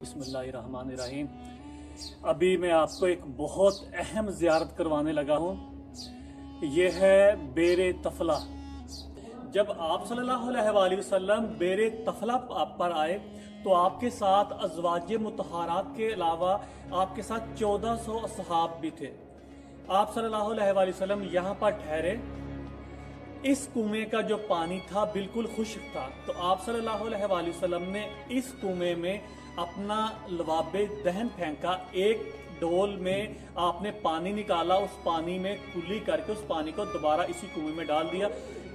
بسم اللہ الرحمن الرحیم۔ ابھی میں آپ کو ایک بہت اہم زیارت کروانے لگا ہوں، یہ ہے بیر طفلہ۔ جب آپ صلی اللہ علیہ وآلہ وسلم بیر طفلہ پر آئے تو آپ کے ساتھ ازواج مطہرات کے علاوہ آپ کے ساتھ 1400 اصحاب بھی تھے۔ آپ صلی اللہ علیہ وآلہ وسلم یہاں پر ٹھہرے۔ اس کنویں کا جو پانی تھا بالکل خشک تھا، تو آپ صلی اللہ علیہ وآلہ وسلم نے اس کنویں میں اپنا لباب دہن پھینکا۔ ایک ڈول میں آپ نے پانی نکالا، اس پانی میں کلی کر کے اس پانی کو دوبارہ اسی کنویں میں ڈال دیا،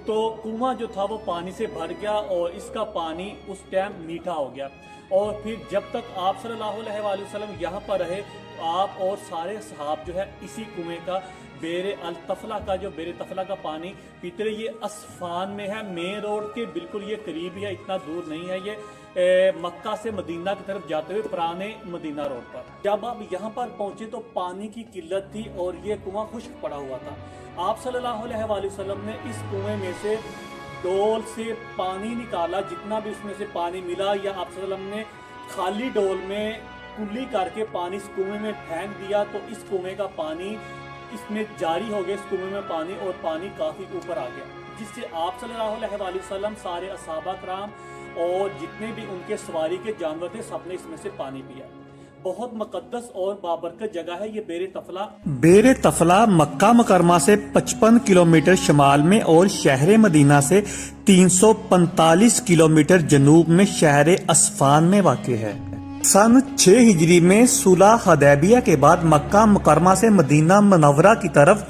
تو کنواں جو تھا وہ پانی سے بھر گیا اور اس کا پانی اس ٹائم میٹھا ہو گیا۔ اور پھر جب تک آپ صلی اللہ علیہ وآلہ وسلم یہاں پر رہے، آپ اور سارے صحاب جو ہے اسی کنویں کا بیر الطفلہ کا جو بیر طفلہ کا پانی پیتے رہے۔ یہ اصفہان میں ہے، مین روڈ کے بالکل یہ قریب ہی ہے، اتنا دور نہیں ہے۔ یہ مکہ سے مدینہ کی طرف جاتے ہوئے پرانے مدینہ روڈ پر۔ جب آپ یہاں پر پہنچے تو پانی کی قلت تھی اور یہ کنواں خشک پڑا ہوا تھا۔ آپ صلی اللہ علیہ وآلہ وسلم نے اس کنویں میں سے ڈول سے پانی نکالا، جتنا بھی اس میں سے پانی ملا، یا آپ صلی اللہ علیہ وسلم نے خالی ڈول میں کلی کر کے پانی اس کنویں میں پھینک دیا، تو اس کنویں کا پانی اس میں جاری ہو گیا، اس کنویں میں پانی، اور پانی کافی اوپر آ گیا، جس سے آپ صلی اللہ علیہ وآلہ وسلم، سارے اصحابہ کرام اور جتنے بھی ان کے سواری کے جانور تھے، سب نے اس میں سے پانی پیا۔ بہت مقدس اور بابرکت جگہ ہے یہ بیر طفلہ۔ بیر طفلہ مکہ مکرمہ سے 55 کلومیٹر شمال میں اور شہر مدینہ سے 345 کلومیٹر جنوب میں شہر اصفہان میں واقع ہے۔ سن 6 ہجری میں صلح حدیبیہ کے بعد مکہ مکرمہ سے مدینہ منورہ کی طرف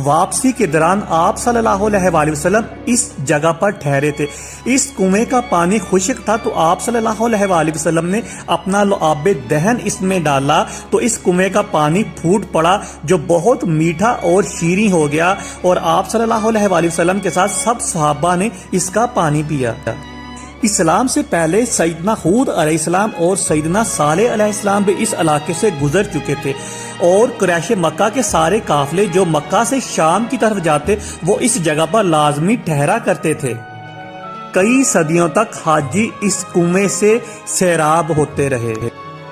واپسی کے دوران آپ صلی اللہ علیہ وآلہ وسلم اس جگہ پر ٹھہرے تھے۔ اس کنویں کا پانی خشک تھا، تو آپ صلی اللہ علیہ وآلہ وسلم نے اپنا لعاب دہن اس میں ڈالا، تو اس کنویں کا پانی پھوٹ پڑا جو بہت میٹھا اور شیریں ہو گیا، اور آپ صلی اللہ علیہ وآلہ وسلم کے ساتھ سب صحابہ نے اس کا پانی پیا۔ اسلام سے پہلے سیدنا ہود علیہ السلام اور سیدنا صالح علیہ السلام بھی اس علاقے سے گزر چکے تھے، اور قریش مکہ کے سارے قافلے جو مکہ سے شام کی طرف جاتے وہ اس جگہ پر لازمی ٹھہرا کرتے تھے۔ کئی صدیوں تک حاجی اس کنویں سے سیراب ہوتے رہے۔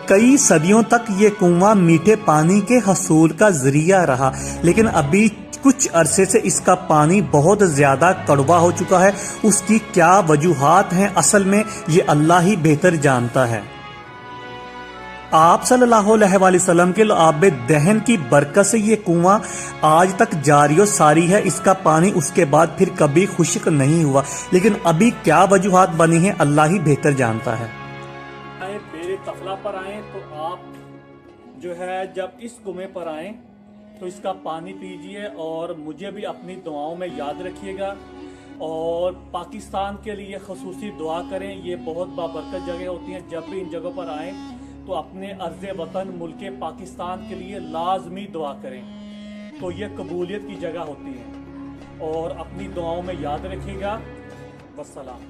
کئی صدیوں تک یہ کنواں میٹھے پانی کے حصول کا ذریعہ رہا، لیکن ابھی کچھ عرصے سے اس کا پانی بہت زیادہ کڑوا ہو چکا ہے۔ اس کی کیا وجوہات ہیں اصل میں یہ اللہ ہی بہتر جانتا ہے۔ آپ صلی اللہ علیہ وآلہ وسلم کے لعاب دہن کی برکت سے یہ کنواں آج تک جاری و ساری ہے۔ اس کا پانی اس کے بعد پھر کبھی خشک نہیں ہوا، لیکن ابھی کیا وجوہات بنی ہیں اللہ ہی بہتر جانتا ہے۔ بیر طفلہ پر آئیں تو آپ جو ہے جب اس کنویں پر آئیں تو اس کا پانی پیجئے، اور مجھے بھی اپنی دعاؤں میں یاد رکھیے گا، اور پاکستان کے لیے خصوصی دعا کریں۔ یہ بہت بابرکت جگہ ہوتی ہیں، جب بھی ان جگہوں پر آئیں تو اپنے ارض وطن ملک پاکستان کے لیے لازمی دعا کریں، تو یہ قبولیت کی جگہ ہوتی ہے، اور اپنی دعاؤں میں یاد رکھیے گا۔ والسلام۔